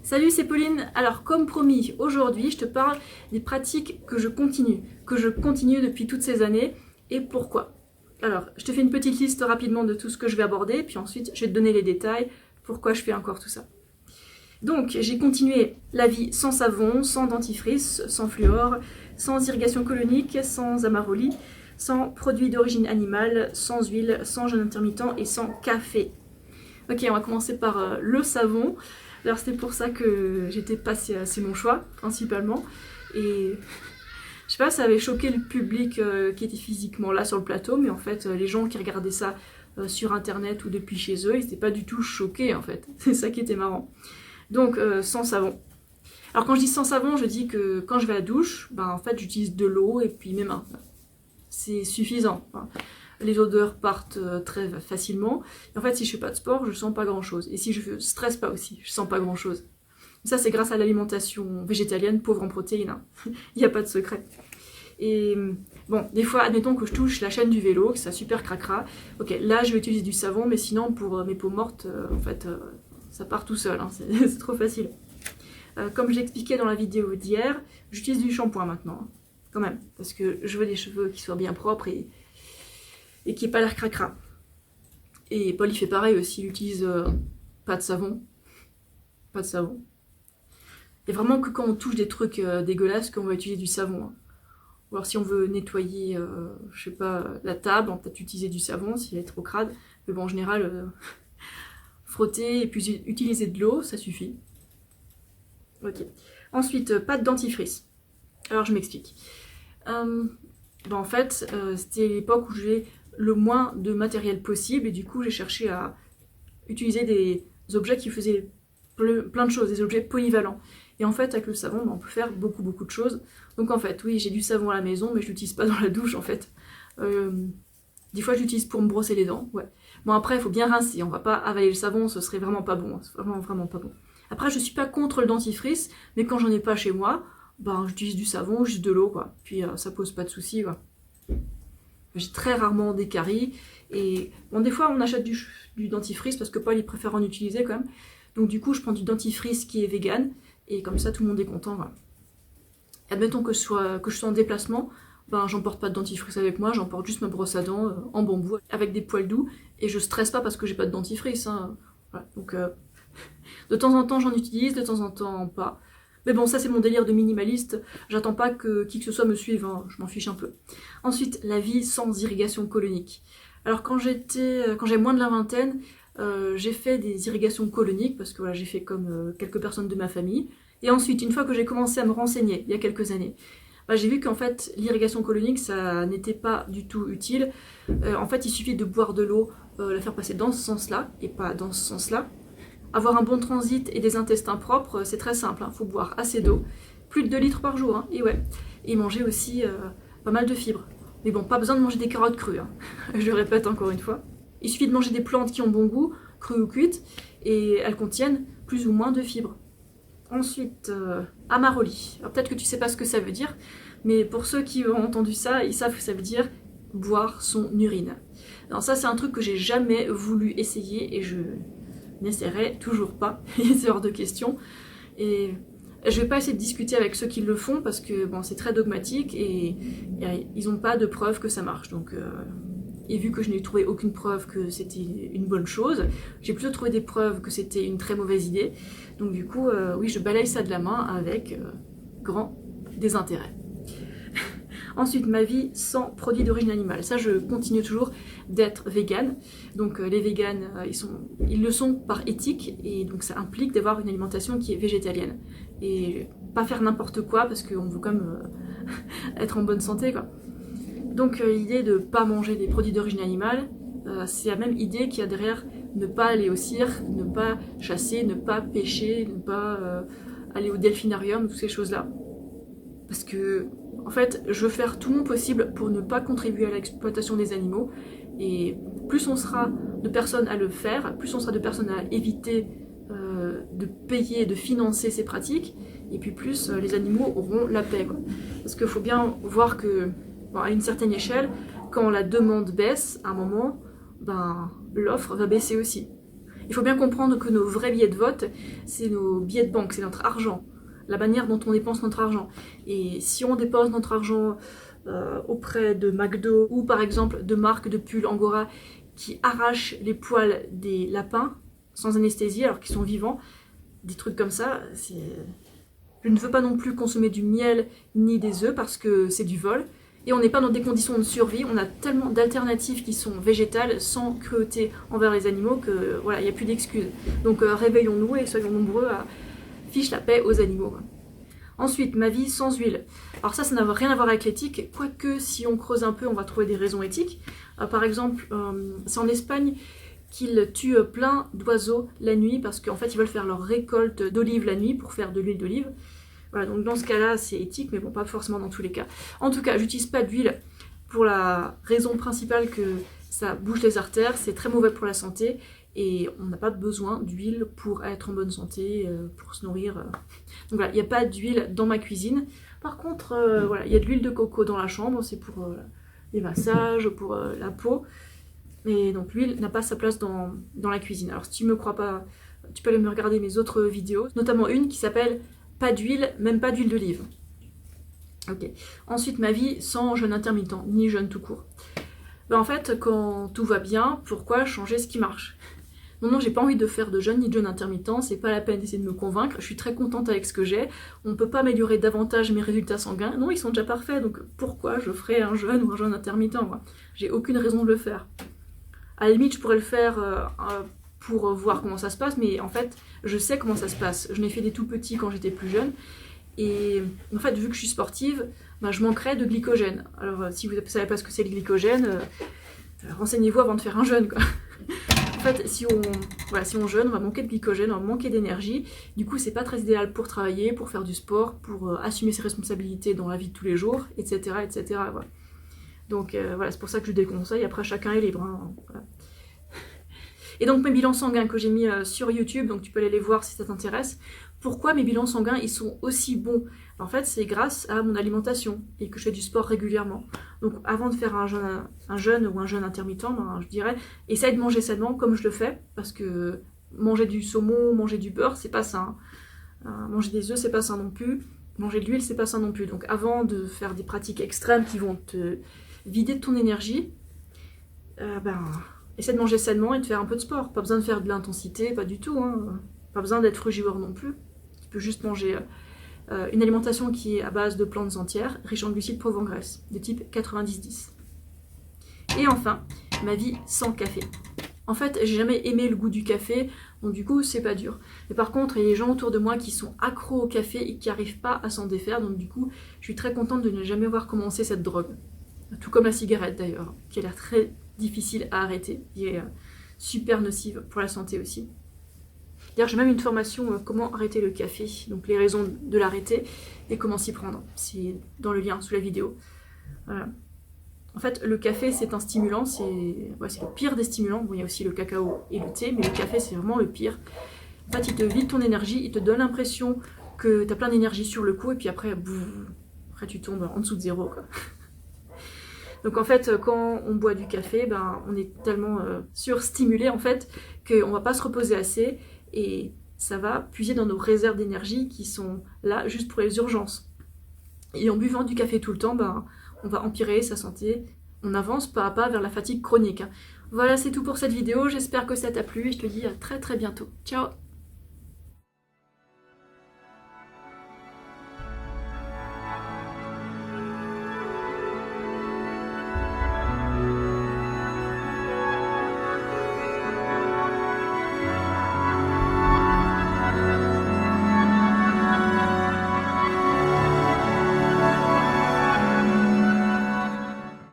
Salut, c'est Pauline. Alors, comme promis, aujourd'hui, je te parle des pratiques que je continue depuis toutes ces années et pourquoi. Alors, je te fais une petite liste rapidement de tout ce que je vais aborder, puis ensuite, je vais te donner les détails, pourquoi je fais encore tout ça. Donc, j'ai continué la vie sans savon, sans dentifrice, sans fluor, sans irrigation colonique, sans amaroli, sans produits d'origine animale, sans huile, sans jeûne intermittent et sans café. Ok, on va commencer par le savon. Alors c'était pour ça que j'étais passée, c'est mon choix principalement. Et je sais pas, ça avait choqué le public qui était physiquement là sur le plateau, mais en fait les gens qui regardaient ça sur internet ou depuis chez eux, ils n'étaient pas du tout choqués en fait. C'est ça qui était marrant. Donc sans savon. Alors quand je dis sans savon, je dis que quand je vais à la douche, en fait j'utilise de l'eau et puis mes mains. C'est suffisant. Les odeurs partent très facilement. Et en fait, si je fais pas de sport, je sens pas grand chose. Et si je stresse pas aussi, je sens pas grand chose. Ça, c'est grâce à l'alimentation végétalienne, pauvre en protéines. Hein. Il n'y a pas de secret. Et bon, des fois, admettons que je touche la chaîne du vélo, que ça super cracra. Ok, là, je vais utiliser du savon, mais sinon, pour mes peaux mortes, en fait, ça part tout seul. Hein. C'est trop facile. Comme je l'expliquais dans la vidéo d'hier, j'utilise du shampoing maintenant. Hein, quand même, parce que je veux des cheveux qui soient bien propres et qui n'ait pas l'air cracra. Et Paul il fait pareil aussi, il utilise pas de savon. Pas de savon. Et vraiment que quand on touche des trucs dégueulasses qu'on va utiliser du savon. Hein. Ou alors si on veut nettoyer, je sais pas, la table, on peut peut-être utiliser du savon si elle est trop crade. Mais bon, en général, frotter et puis utiliser de l'eau, ça suffit. Ok. Ensuite, pas de dentifrice. Alors je m'explique. En fait, c'était l'époque où j'ai le moins de matériel possible et du coup j'ai cherché à utiliser des objets qui faisaient plein de choses, des objets polyvalents. Et en fait avec le savon on peut faire beaucoup de choses. Donc en fait oui j'ai du savon à la maison mais je l'utilise pas dans la douche en fait. Des fois je l'utilise pour me brosser les dents, ouais. Bon après il faut bien rincer, on va pas avaler le savon, ce serait vraiment pas bon, c'est vraiment pas bon. Après je suis pas contre le dentifrice, mais quand j'en ai pas chez moi, j'utilise du savon, juste de l'eau quoi. Puis ça pose pas de soucis quoi. J'ai très rarement des caries. Et bon, des fois, on achète du dentifrice parce que Paul, il préfère en utiliser quand même. Donc, du coup, je prends du dentifrice qui est vegan. Et comme ça, tout le monde est content. Voilà. Admettons que je sois en déplacement, j'emporte pas de dentifrice avec moi, j'emporte juste ma brosse à dents en bambou avec des poils doux. Et je stresse pas parce que j'ai pas de dentifrice. Hein. Voilà. Donc, de temps en temps, j'en utilise, de temps en temps, pas. Mais bon, ça c'est mon délire de minimaliste, j'attends pas que qui que ce soit me suive, hein. Je m'en fiche un peu. Ensuite, la vie sans irrigation colonique. Alors quand j'ai moins de la vingtaine, j'ai fait des irrigations coloniques, parce que voilà, j'ai fait comme quelques personnes de ma famille. Et ensuite, une fois que j'ai commencé à me renseigner, il y a quelques années, j'ai vu qu'en fait, l'irrigation colonique, ça n'était pas du tout utile. En fait, il suffit de boire de l'eau, la faire passer dans ce sens-là, et pas dans ce sens-là. Avoir un bon transit et des intestins propres, c'est très simple, hein. Faut boire assez d'eau, plus de 2 litres par jour, hein. Et ouais. Et manger aussi pas mal de fibres. Mais bon, pas besoin de manger des carottes crues, hein. Je le répète encore une fois. Il suffit de manger des plantes qui ont bon goût, crues ou cuites, et elles contiennent plus ou moins de fibres. Ensuite, amaroli. Alors peut-être que tu sais pas ce que ça veut dire, mais pour ceux qui ont entendu ça, ils savent que ça veut dire boire son urine. Alors ça, c'est un truc que j'ai jamais voulu essayer et je n'essaierai toujours pas, c'est hors de question. Et je vais pas essayer de discuter avec ceux qui le font parce que bon, c'est très dogmatique et ils n'ont pas de preuve que ça marche. Donc, et vu que je n'ai trouvé aucune preuve que c'était une bonne chose, j'ai plutôt trouvé des preuves que c'était une très mauvaise idée. Donc du coup, oui, je balaye ça de la main avec grand désintérêt. Ensuite, ma vie sans produits d'origine animale. Ça, je continue toujours d'être végane. Donc les véganes, ils le sont par éthique et donc ça implique d'avoir une alimentation qui est végétalienne. Et pas faire n'importe quoi parce qu'on veut quand même être en bonne santé, quoi. Donc l'idée de ne pas manger des produits d'origine animale, c'est la même idée qu'il y a derrière ne pas aller au cirque, ne pas chasser, ne pas pêcher, ne pas aller au delphinarium, toutes ces choses-là. Parce que en fait, je veux faire tout mon possible pour ne pas contribuer à l'exploitation des animaux. Et plus on sera de personnes à le faire, plus on sera de personnes à éviter de payer, de financer ces pratiques, et puis plus les animaux auront la paix, quoi. Parce qu'il faut bien voir que, à une certaine échelle, quand la demande baisse, à un moment, l'offre va baisser aussi. Il faut bien comprendre que nos vrais billets de vote, c'est nos billets de banque, c'est notre argent, la manière dont on dépense notre argent. Et si on dépense notre argent auprès de McDo ou par exemple de marques de pulls Angora qui arrachent les poils des lapins sans anesthésie alors qu'ils sont vivants, des trucs comme ça, je ne veux pas non plus consommer du miel ni des œufs parce que c'est du vol. Et on n'est pas dans des conditions de survie, on a tellement d'alternatives qui sont végétales, sans cruauté envers les animaux, que voilà, il n'y a plus d'excuses. Donc réveillons-nous et soyons nombreux à fiche la paix aux animaux. Ensuite, ma vie sans huile. Alors ça n'a rien à voir avec l'éthique, quoique si on creuse un peu, on va trouver des raisons éthiques. Par exemple, c'est en Espagne qu'ils tuent plein d'oiseaux la nuit, parce qu'en fait ils veulent faire leur récolte d'olives la nuit pour faire de l'huile d'olive. Voilà, donc dans ce cas-là, c'est éthique, mais bon, pas forcément dans tous les cas. En tout cas, j'utilise pas d'huile pour la raison principale que ça bouche les artères, c'est très mauvais pour la santé, et on n'a pas besoin d'huile pour être en bonne santé, pour se nourrir. Donc voilà, il n'y a pas d'huile dans ma cuisine. Par contre, voilà, il y a de l'huile de coco dans la chambre, c'est pour les massages, pour la peau. Et donc l'huile n'a pas sa place dans la cuisine. Alors si tu me crois pas, tu peux aller me regarder mes autres vidéos, notamment une qui s'appelle pas d'huile, même pas d'huile d'olive. Ok. Ensuite, ma vie sans jeûne intermittent, ni jeûne tout court. Ben en fait, quand tout va bien, pourquoi changer ce qui marche? Non, j'ai pas envie de faire de jeûne ni de jeûne intermittent, c'est pas la peine d'essayer de me convaincre, je suis très contente avec ce que j'ai, on peut pas améliorer davantage mes résultats sanguins, non, ils sont déjà parfaits, donc pourquoi je ferais un jeûne ou un jeûne intermittent, moi? J'ai aucune raison de le faire. À la limite, je pourrais le faire pour voir comment ça se passe, mais en fait, je sais comment ça se passe. Je n'ai fait des tout petits quand j'étais plus jeune, et en fait, vu que je suis sportive, ben, je manquerais de glycogène. Alors, si vous ne savez pas ce que c'est le glycogène, renseignez-vous avant de faire un jeûne, quoi. En fait, si on jeûne, on va manquer de glycogène, on va manquer d'énergie. Du coup, c'est pas très idéal pour travailler, pour faire du sport, pour assumer ses responsabilités dans la vie de tous les jours, etc., etc. Voilà. Donc voilà, c'est pour ça que je déconseille. Après, chacun est libre. Hein, voilà. Et donc mes bilans sanguins que j'ai mis sur YouTube, donc tu peux aller les voir si ça t'intéresse. Pourquoi mes bilans sanguins ils sont aussi bons? En fait, c'est grâce à mon alimentation et que je fais du sport régulièrement. Donc avant de faire un jeûne ou un jeûne intermittent, ben, je dirais, essaye de manger sainement comme je le fais, parce que manger du saumon, manger du beurre, c'est pas sain. Manger des œufs, c'est pas sain non plus. Manger de l'huile, c'est pas sain non plus. Donc avant de faire des pratiques extrêmes qui vont te vider de ton énergie, essaie de manger sainement et de faire un peu de sport. Pas besoin de faire de l'intensité, pas du tout. Hein. Pas besoin d'être frugivore non plus. Tu peux juste manger une alimentation qui est à base de plantes entières, riche en glucides, pauvres en graisse, de type 90-10. Et enfin, ma vie sans café. En fait, j'ai jamais aimé le goût du café, donc du coup, c'est pas dur. Mais par contre, il y a des gens autour de moi qui sont accros au café et qui n'arrivent pas à s'en défaire, donc du coup, je suis très contente de ne jamais voir commencer cette drogue. Tout comme la cigarette d'ailleurs, qui a l'air très difficile à arrêter, qui est super nocive pour la santé aussi. D'ailleurs, j'ai même une formation comment arrêter le café, donc les raisons de l'arrêter et comment s'y prendre. C'est dans le lien sous la vidéo. Voilà. En fait, le café, c'est un stimulant, c'est le pire des stimulants. Bon, il y a aussi le cacao et le thé, mais le café, c'est vraiment le pire. En fait, il te vide ton énergie, il te donne l'impression que tu as plein d'énergie sur le coup, et puis après, après tu tombes en dessous de zéro, quoi. Donc en fait, quand on boit du café, ben, on est tellement surstimulé en fait qu'on va pas se reposer assez et ça va puiser dans nos réserves d'énergie qui sont là juste pour les urgences. Et en buvant du café tout le temps, ben, on va empirer sa santé, on avance pas à pas vers la fatigue chronique. Voilà, c'est tout pour cette vidéo, j'espère que ça t'a plu et je te dis à très très bientôt. Ciao!